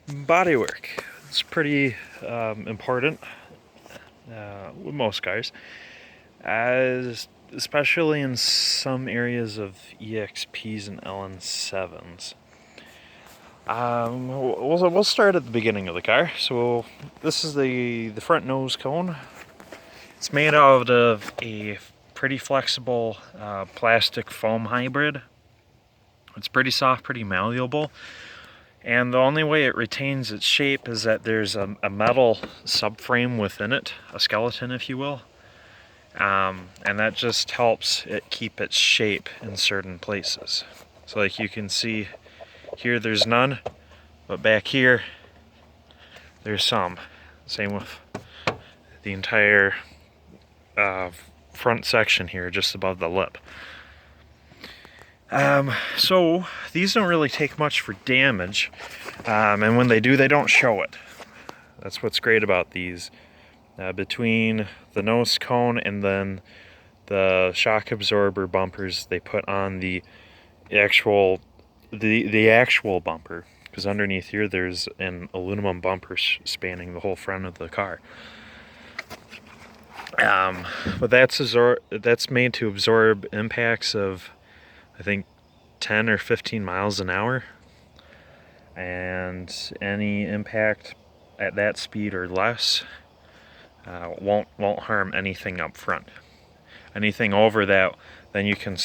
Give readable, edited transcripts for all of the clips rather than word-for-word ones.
Bodywork. It's pretty important with most cars, especially in some areas of EXPs and LN7s. We'll start at the beginning of the car. So this is the front nose cone. It's made out of a pretty flexible plastic foam hybrid. It's pretty soft, pretty malleable. And the only way it retains its shape is that there's a metal subframe within it, a skeleton if you will. And that just helps it keep its shape in certain places. So like you can see here there's none, but back here there's some. Same with the entire front section here just above the lip. So these don't really take much for damage, and when they do, they don't show it. That's what's great about these. Between the nose cone and then the shock absorber bumpers they put on the actual bumper, because underneath here there's an aluminum bumper spanning the whole front of the car. But that's made to absorb impacts of, I think, 10 or 15 miles an hour, and any impact at that speed or less won't harm anything up front. Anything over that, then you can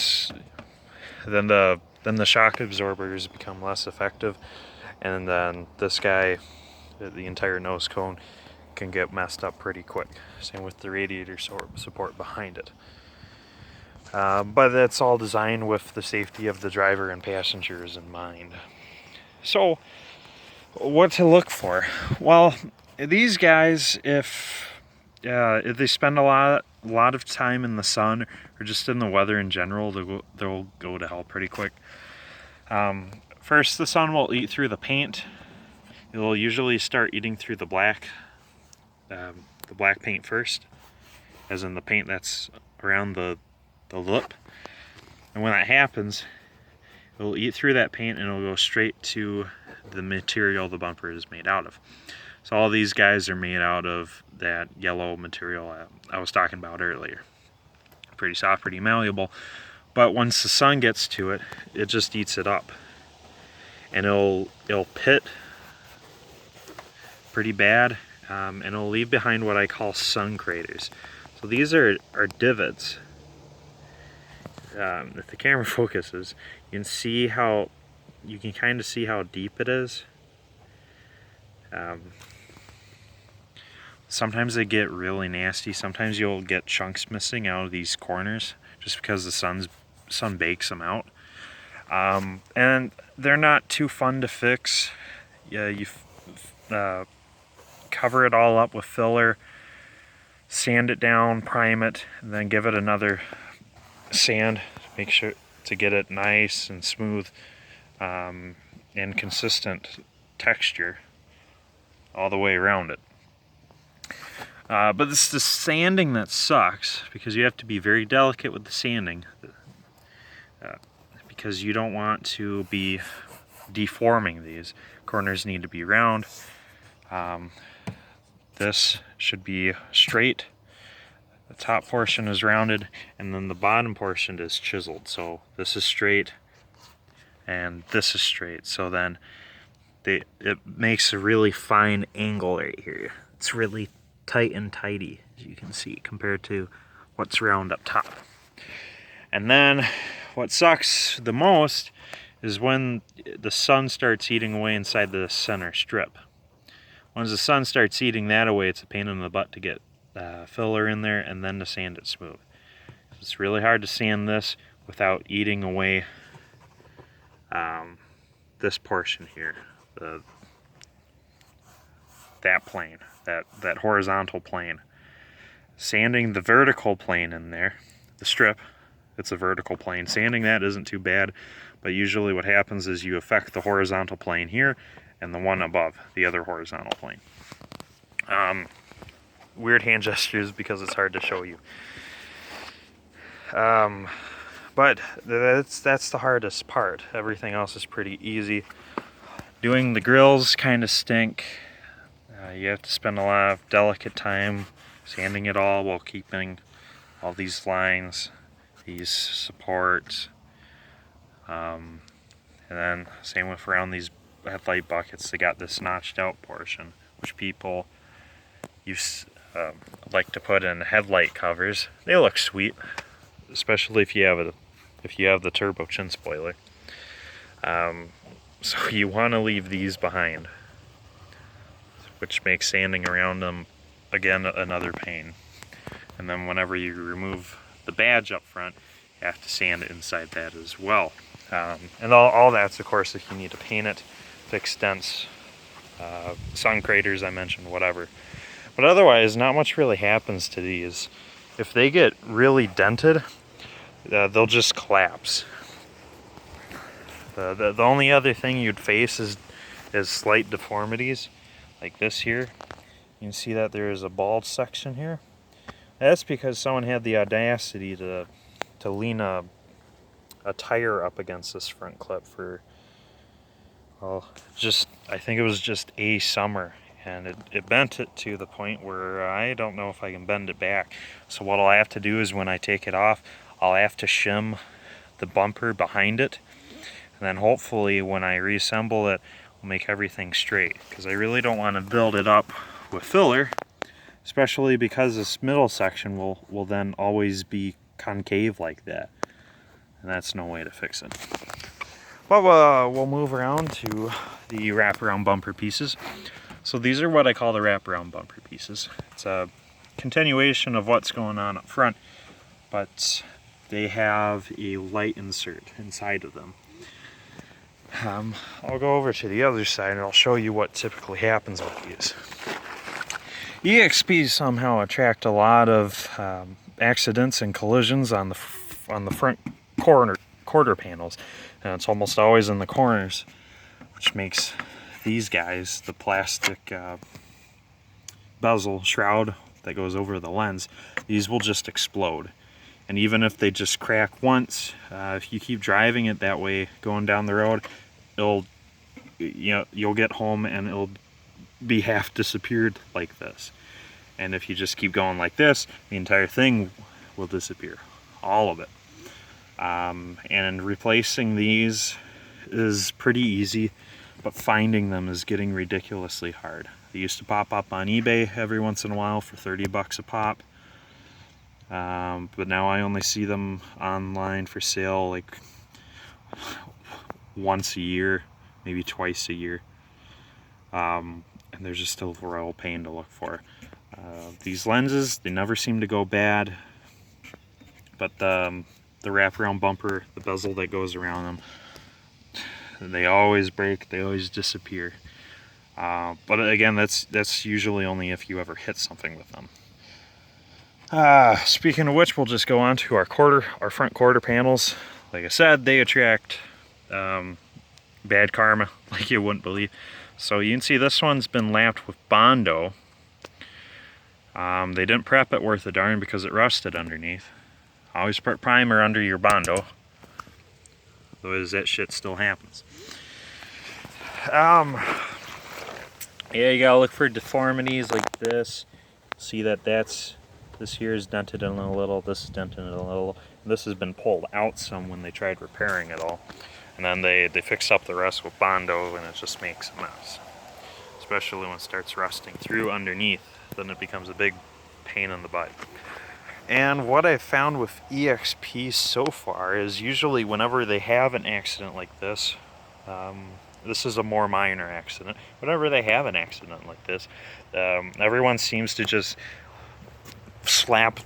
then the shock absorbers become less effective, and then this guy, the entire nose cone, can get messed up pretty quick. Same with the radiator support behind it. But that's all designed with the safety of the driver and passengers in mind. So, what to look for? Well, these guys, if they spend a lot of time in the sun or just in the weather in general, they'll go to hell pretty quick. First, the sun will eat through the paint. It'll usually start eating through the black paint first, as in the paint that's around the lip. And when that happens, it'll eat through that paint and it'll go straight to the material the bumper is made out of. So all these guys are made out of that yellow material I was talking about earlier. Pretty soft, pretty malleable, but once the sun gets to it, it just eats it up. And it'll pit pretty bad, and it'll leave behind what I call sun craters. So these are divots. If the camera focuses, you can kind of see how deep it is. Sometimes they get really nasty. Sometimes you'll get chunks missing out of these corners just because the sun bakes them out. And they're not too fun to fix. Yeah, you cover it all up with filler, sand it down, prime it, and then give it another sand, make sure to get it nice and smooth and consistent texture all the way around it. But it's the sanding that sucks, because you have to be very delicate with the sanding, because you don't want to be deforming these. Corners need to be round. This should be straight. The top portion is rounded, and then the bottom portion is chiseled. So this is straight, and this is straight. So then it makes a really fine angle right here. It's really tight and tidy, as you can see, compared to what's round up top. And then what sucks the most is when the sun starts eating away inside the center strip. Once the sun starts eating that away, it's a pain in the butt to get filler in there and then to sand it smooth. It's really hard to sand this without eating away this portion here, that plane, that horizontal plane. Sanding the vertical plane in there, the strip, it's a vertical plane. Sanding that isn't too bad, but usually what happens is you affect the horizontal plane here and the one above, the other horizontal plane. Weird hand gestures because it's hard to show you. But that's the hardest part. Everything else is pretty easy. Doing the grills kind of stink. You have to spend a lot of delicate time sanding it all while keeping all these lines, these supports, and then same with around these headlight buckets. They got this notched out portion, which people use like to put in headlight covers. They look sweet, especially if you have the turbo chin spoiler. So you want to leave these behind, which makes sanding around them again another pain. And then whenever you remove the badge up front, you have to sand inside that as well. And all that's, of course, if you need to paint it, fix dents, sun craters I mentioned, whatever. But otherwise, not much really happens to these. If they get really dented, they'll just collapse. The only other thing you'd face is slight deformities, like this here. You can see that there is a bald section here. That's because someone had the audacity to lean a tire up against this front clip for, well, I think it was just a summer, and it bent it to the point where I don't know if I can bend it back. So what I'll have to do is when I take it off, I'll have to shim the bumper behind it, and then hopefully when I reassemble it, I'll make everything straight, because I really don't want to build it up with filler, especially because this middle section will then always be concave like that, and that's no way to fix it. But we'll move around to the wraparound bumper pieces. So these are what I call the wraparound bumper pieces. It's a continuation of what's going on up front, but they have a light insert inside of them. I'll go over to the other side and I'll show you what typically happens with these. EXPs somehow attract a lot of accidents and collisions on the front quarter panels, and it's almost always in the corners, which makes these guys, the plastic bezel shroud that goes over the lens, these will just explode. And even if they just crack once, if you keep driving it that way going down the road, you'll get home and it'll be half disappeared like this. And if you just keep going like this, the entire thing will disappear, all of it. And replacing these is pretty easy, but finding them is getting ridiculously hard. They used to pop up on eBay every once in a while for 30 bucks a pop, but now I only see them online for sale like once a year, maybe twice a year, and they're just a real pain to look for. These lenses, they never seem to go bad, but the wraparound bumper, the bezel that goes around them, they always break, they always disappear. But again, that's usually only if you ever hit something with them. Speaking of which, we'll just go on to our front quarter panels. Like I said, they attract bad karma like you wouldn't believe. So you can see this one's been lapped with Bondo. They didn't prep it worth a darn because it rusted underneath. Always put primer under your Bondo, otherwise that shit still happens. Yeah, you gotta look for deformities like this. See that this here is dented in a little, this is dented in a little. This has been pulled out some when they tried repairing it all. And then they fix up the rest with Bondo and it just makes a mess. Especially when it starts rusting through underneath, then it becomes a big pain in the butt. And what I've found with EXP so far is usually whenever they have an accident like this, this is a more minor accident, whenever they have an accident like this, everyone seems to just slap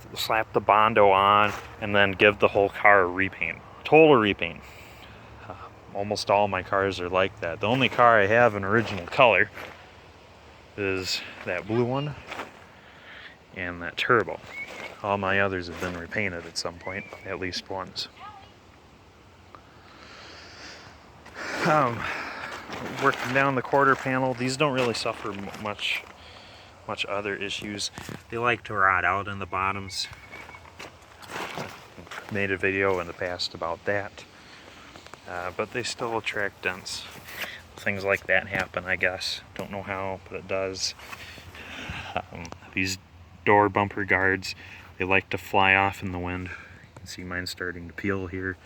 the Bondo on and then give the whole car a repaint, total repaint. Almost all my cars are like that. The only car I have in original color is that blue one and that turbo. All my others have been repainted at some point, at least once. Working down the quarter panel, these don't really suffer much other issues. They like to rot out in the bottoms. Made a video in the past about that, but they still attract dents. things like that happen, I guess. Don't know how, but it does. These door bumper guards, they like to fly off in the wind. You can see mine starting to peel here.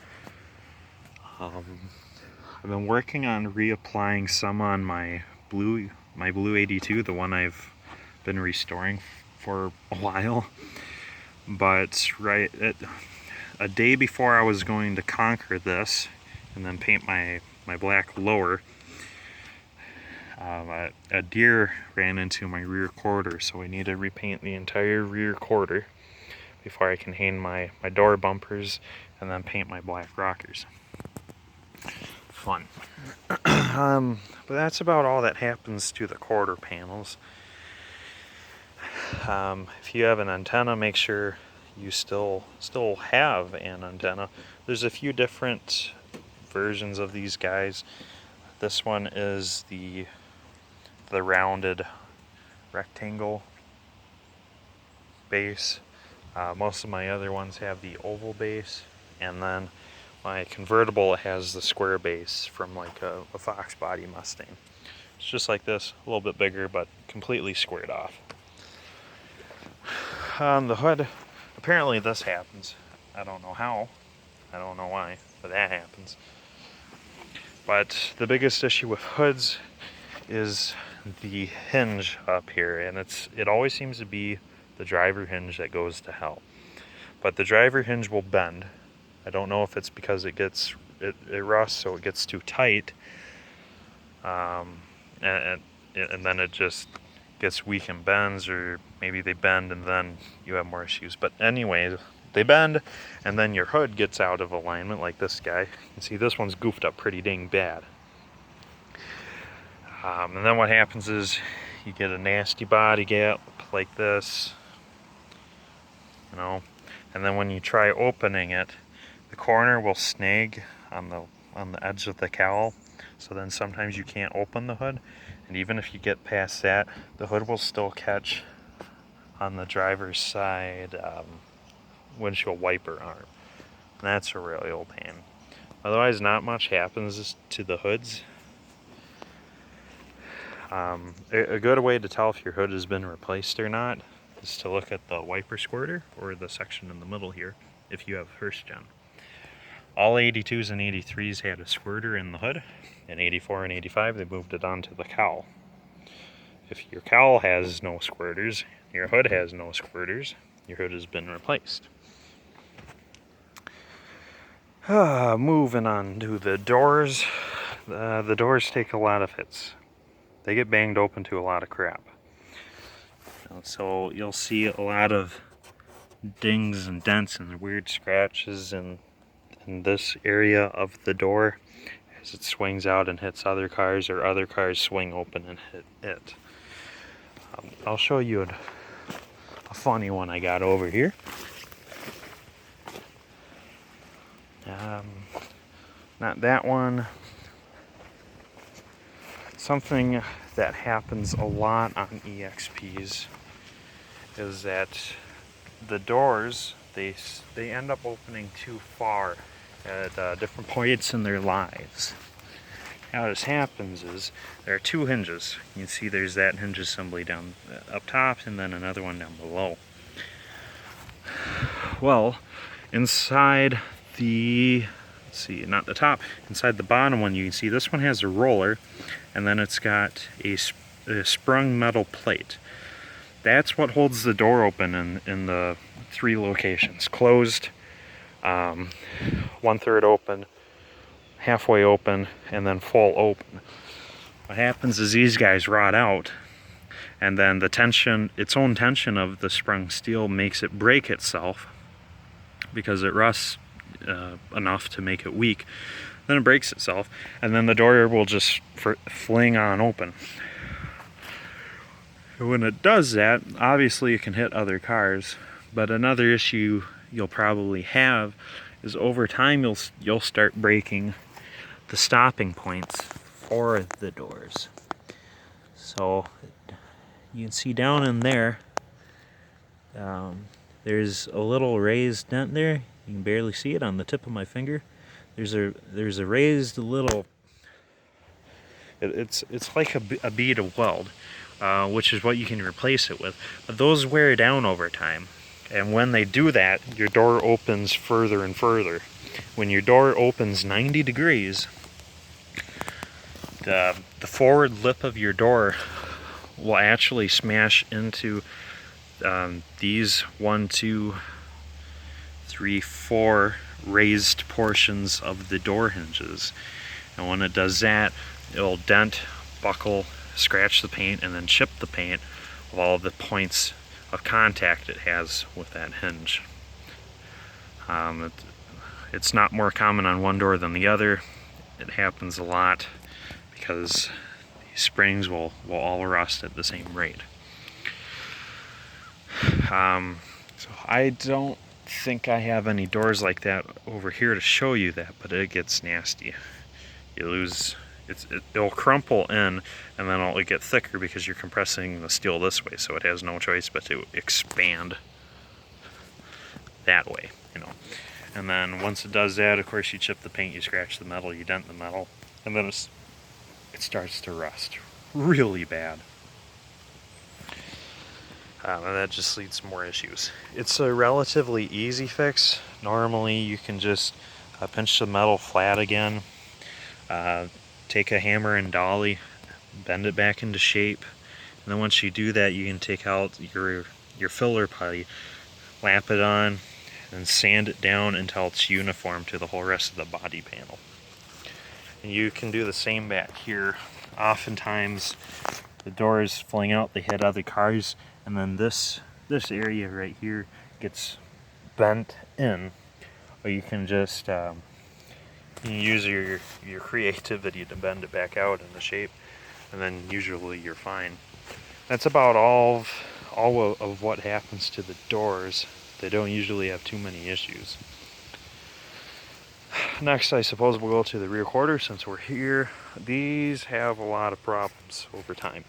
I've been working on reapplying some on my blue 82, the one I've been restoring for a while. But a day before I was going to conquer this and then paint my black lower, a deer ran into my rear quarter, so I need to repaint the entire rear quarter before I can hang my door bumpers and then paint my black rockers. Fun. But that's about all that happens to the quarter panels. If you have an antenna, make sure you still have an antenna. There's a few different versions of these guys. This one is the rounded rectangle base. Most of my other ones have the oval base, and then my convertible has the square base from like a Fox body Mustang. It's just like this, a little bit bigger, but completely squared off. On the hood, apparently this happens. I don't know how, I don't know why, but that happens. But the biggest issue with hoods is the hinge up here, and it always seems to be the driver hinge that goes to hell. But the driver hinge will bend. I don't know if it's because it rusts, so it gets too tight, and then it just gets weak and bends, or maybe they bend and then you have more issues. But anyway, they bend, and then your hood gets out of alignment, like this guy. You can see this one's goofed up pretty dang bad. And then what happens is you get a nasty body gap like this, you know, and then when you try opening it, the corner will snag on the edge of the cowl, so then sometimes you can't open the hood, and even if you get past that, the hood will still catch on the driver's side windshield wiper arm. And that's a really old pain. Otherwise, not much happens to the hoods. A good way to tell if your hood has been replaced or not is to look at the wiper squirter, or the section in the middle here, if you have first gen. All 82s and 83s had a squirter in the hood. In 84 and 85, they moved it onto the cowl. If your cowl has no squirters, your hood has no squirters, your hood has been replaced. Moving on to the doors. The doors take a lot of hits. They get banged open to a lot of crap. So you'll see a lot of dings and dents and weird scratches in this area of the door as it swings out and hits other cars, or other cars swing open and hit it. I'll show you a funny one I got over here. Not that one. Something that happens a lot on EXPs is that the doors, they end up opening too far at different points in their lives. How this happens is there are two hinges. You can see there's that hinge assembly down up top, and then another one down below. Well, inside the, let's see, not the top, inside the bottom one, you can see this one has a roller, and then it's got a sprung metal plate. That's what holds the door open in the three locations: closed, 1/3 open, halfway open, and then full open. What happens is these guys rot out, and then the tension, its own tension of the sprung steel, makes it break itself because it rusts enough to make it weak. Then it breaks itself, and then the door will just fling on open. When it does that, obviously it can hit other cars, but another issue you'll probably have is over time you'll start breaking the stopping points for the doors. So you can see down in there, there's a little raised dent there. You can barely see it on the tip of my finger. There's a raised little It's like a bead of weld, which is what you can replace it with. But those wear down over time, and when they do that, your door opens further and further. When your door opens 90 degrees, the forward lip of your door will actually smash into these 1, 2, 3, 4 raised portions of the door hinges. And when it does that, it'll dent, buckle, scratch the paint, and then chip the paint of all the points of contact it has with that hinge. It's not more common on one door than the other. It happens a lot because these springs will all rust at the same rate. So I don't think I have any doors like that over here to show you that, but it gets nasty. You lose, it'll crumple in, and then it'll get thicker because you're compressing the steel this way, so it has no choice but to expand that way, you know. And then once it does that, of course, you chip the paint, you scratch the metal, you dent the metal, and then it starts to rust really bad. And that just leads to more issues. It's a relatively easy fix. Normally you can just pinch the metal flat again, take a hammer and dolly, bend it back into shape, and then once you do that, you can take out your filler putty, lap it on, and sand it down until it's uniform to the whole rest of the body panel. And you can do the same back here. Oftentimes the doors fling out, they hit other cars, and then this area right here gets bent in. Or you can just you can use your creativity to bend it back out into shape, and then usually you're fine. That's about all of what happens to the doors. They don't usually have too many issues. Next, I suppose we'll go to the rear quarter since we're here. These have a lot of problems over time.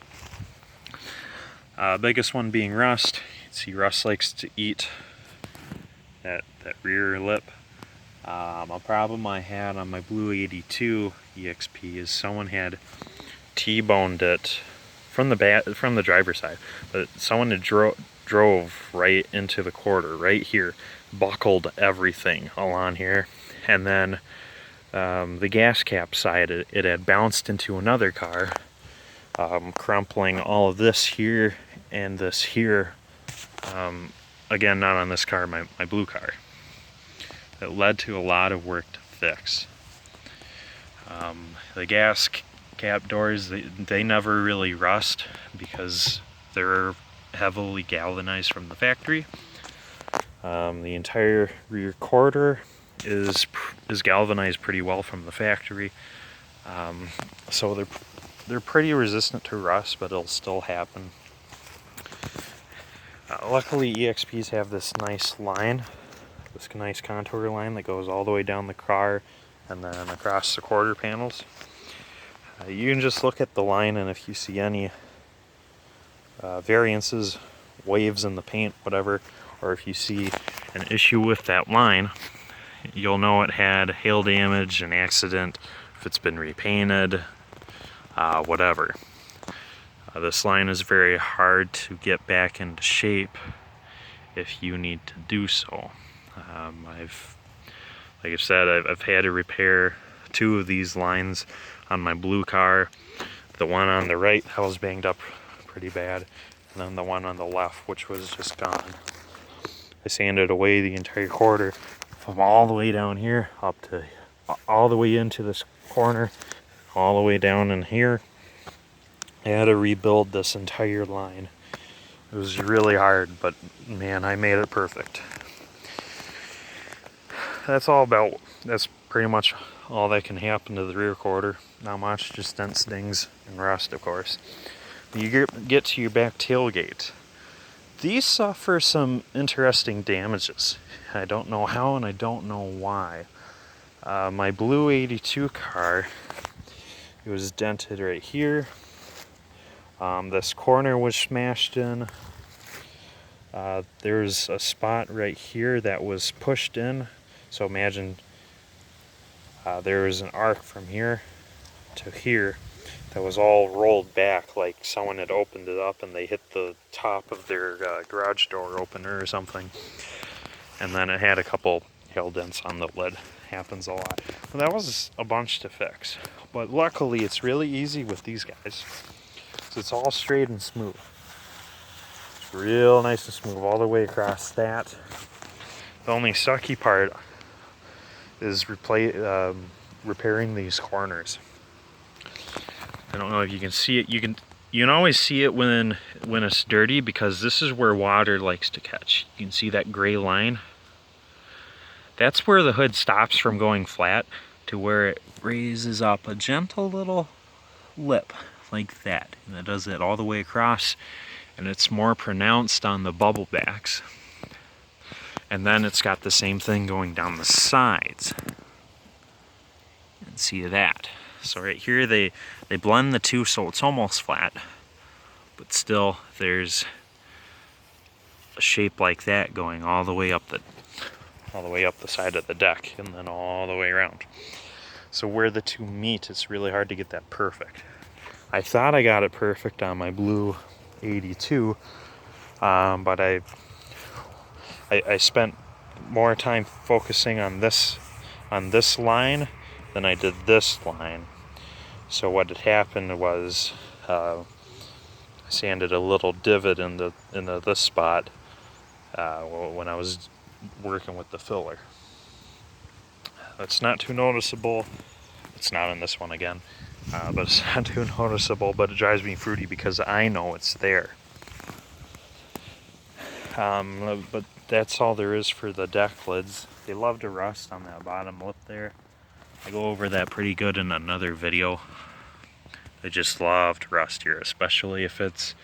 Biggest one being rust. You can see rust likes to eat that rear lip. A problem I had on my Blue 82 EXP is someone had T-boned it from the driver's side, but someone had drove right into the quarter right here, buckled everything along here, and then the gas cap side, it had bounced into another car, crumpling all of this here and this here. Again, not on this car, my blue car. It led to a lot of work to fix. The gas cap doors, they never really rust because they're heavily galvanized from the factory. The entire rear quarter is galvanized pretty well from the factory, so they're pretty resistant to rust, but it'll still happen. Luckily, EXPs have this nice line, this nice contour line that goes all the way down the car and then across the quarter panels. You can just look at the line, and if you see any variances, waves in the paint, whatever, or if you see an issue with that line, you'll know it had hail damage, an accident, if it's been repainted, whatever. This line is very hard to get back into shape if you need to do so. Like I said, I've had to repair 2 of these lines on my blue car. The one on the right I was banged up pretty bad, and then the one on the left, which was just gone. I sanded away the entire quarter from all the way down here up to all the way into this corner, all the way down in here. I had to rebuild this entire line. It was really hard, but man, I made it perfect. That's pretty much all that can happen to the rear quarter. Not much, just dents, dings, and rust, of course. You get to your back tailgate. These suffer some interesting damages. I don't know how and I don't know why. My Blue 82 car, it was dented right here. This corner was smashed in. There's a spot right here that was pushed in. So imagine there is an arc from here to here that was all rolled back, like someone had opened it up and they hit the top of their garage door opener or something. And then it had a couple hail dents on the lid. Happens a lot. Well, that was a bunch to fix. But luckily it's really easy with these guys. So it's all straight and smooth. It's real nice and smooth all the way across that. The only sucky part is repairing these corners. I don't know if you can see it. You can always see it when it's dirty, because this is where water likes to catch. You can see that gray line. That's where the hood stops from going flat to where it raises up a gentle little lip like that. And it does that all the way across, and it's more pronounced on the bubble backs. And then it's got the same thing going down the sides. And see that. So right here they blend the two so it's almost flat, but still there's a shape like that going all the way up the side of the deck and then all the way around. So where the two meet, it's really hard to get that perfect. I thought I got it perfect on my blue 82, but I spent more time focusing on this line than I did this line. So what had happened was I sanded a little divot in this spot when I was working with the filler. It's not too noticeable. It's not in this one again, but it's not too noticeable, but it drives me fruity because I know it's there. But that's all there is for the deck lids. They love to rust on that bottom lip there. I go over that pretty good in another video. They just love to rust here, especially if it's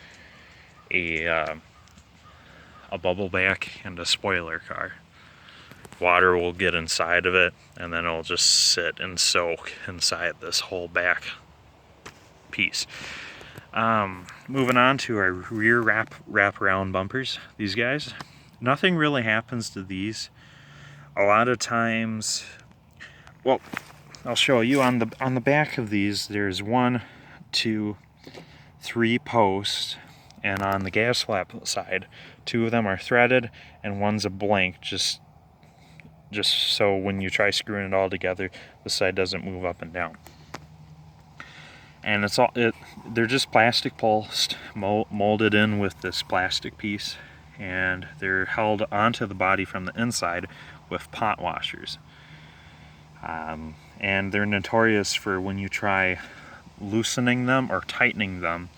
a bubble back and a spoiler car. Water will get inside of it, and then it'll just sit and soak inside this whole back piece. Moving on to our rear wraparound bumpers. These guys, nothing really happens to these. A lot of times, well, I'll show you on the back of these. There's 1, 2, 3 posts, and on the gas flap side, 2 of them are threaded and one's a blank, just so when you try screwing it all together, the side doesn't move up and down. And they're just plastic pulsed, molded in with this plastic piece, and they're held onto the body from the inside with pot washers. And they're notorious for when you try loosening them or tightening them,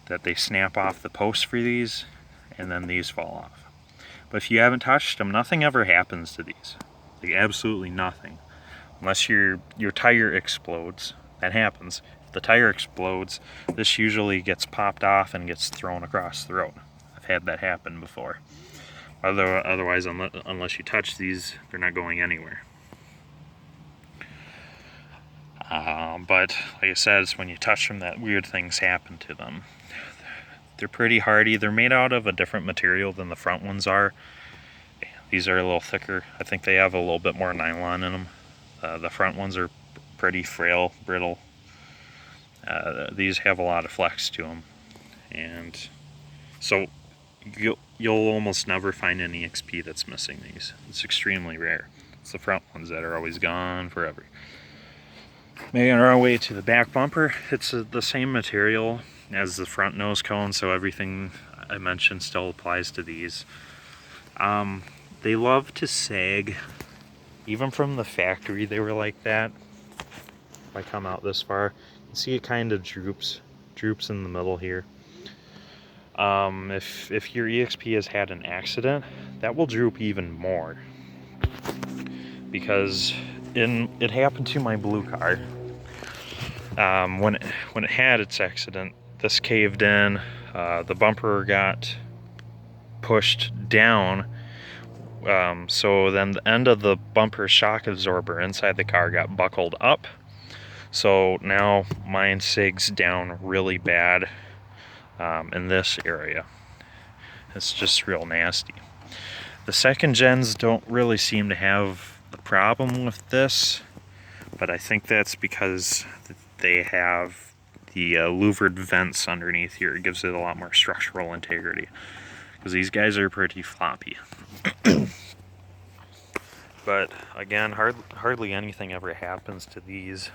that they snap off the post for these, and then these fall off. But if you haven't touched them, nothing ever happens to these. Like absolutely nothing. Unless your tire explodes. That happens. If the tire explodes, this usually gets popped off and gets thrown across the road. I've had that happen before. Otherwise, unless you touch these, they're not going anywhere. But like I said, it's when you touch them that weird things happen to them. They're pretty hardy. They're made out of a different material than the front ones are. These are a little thicker. I think they have a little bit more nylon in them. The front ones are pretty frail, brittle. These have a lot of flex to them. And so you'll almost never find an EXP that's missing these. It's extremely rare. It's the front ones that are always gone forever. Making our way to the back bumper, it's the same material as the front nose cone, so everything I mentioned still applies to these. They love to sag. Even from the factory they were like that. If I come out this far, you can see it kind of droops in the middle here. If your EXP has had an accident, that will droop even more. Because it happened to my blue car. When it had its accident, this caved in, the bumper got pushed down, so then the end of the bumper shock absorber inside the car got buckled up, so now mine sags down really bad in this area. It's just real nasty. The second gens don't really seem to have the problem with this, but I think that's because they have the louvered vents underneath here. It gives it a lot more structural integrity, because these guys are pretty floppy. But again, hardly anything ever happens to these,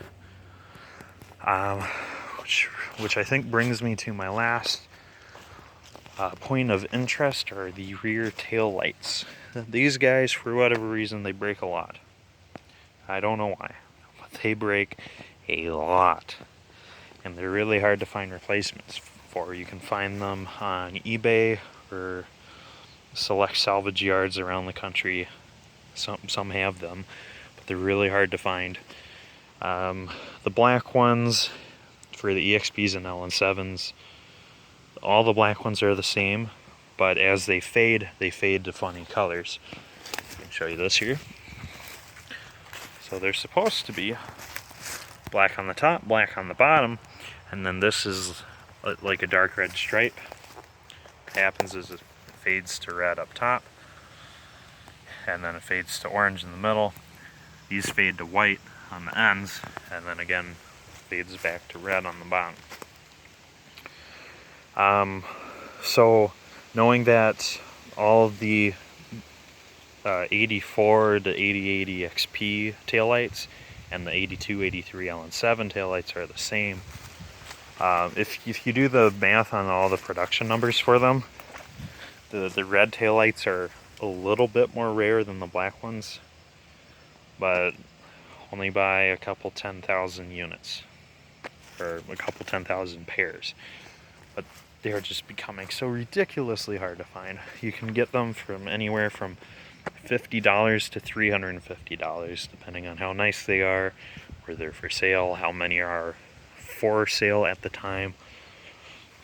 which I think brings me to my last point of interest, are the rear tail lights. These guys, for whatever reason, they break a lot. I don't know why, but they break a lot, and they're really hard to find replacements for. You can find them on eBay or select salvage yards around the country. Some have them, but they're really hard to find. The black ones for the EXPs and LN7s, all the black ones are the same, but as they fade to funny colors. I can show you this here. So they're supposed to be black on the top, black on the bottom, and then this is like a dark red stripe. What happens is it fades to red up top, and then it fades to orange in the middle. These fade to white on the ends, and then again fades back to red on the bottom. So knowing that all of the 84 to 8080 EXP taillights and the 8283 LN7 taillights are the same, if you do the math on all the production numbers for them, the red taillights are a little bit more rare than the black ones, but only by a couple 10,000 units, or a couple 10,000 pairs. But they're just becoming so ridiculously hard to find. You can get them from anywhere from $50 to $350, depending on how nice they are, where they're for sale, how many are for sale at the time.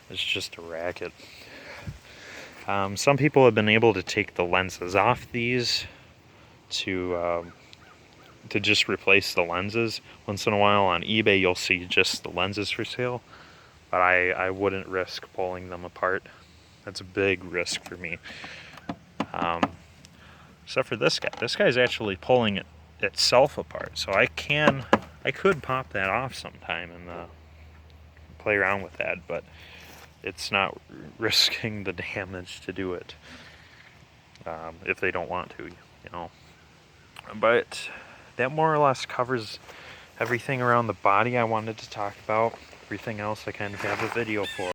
It's just a racket. Some people have been able to take the lenses off these to just replace the lenses. Once in a while on eBay you'll see just the lenses for sale, but I wouldn't risk pulling them apart. That's a big risk for me. Except for this guy. This guy's actually pulling it itself apart, so I could pop that off sometime and play around with that, but it's not risking the damage to do it if they don't want to, you know. But that more or less covers everything around the body I wanted to talk about. Everything else I kind of have a video for.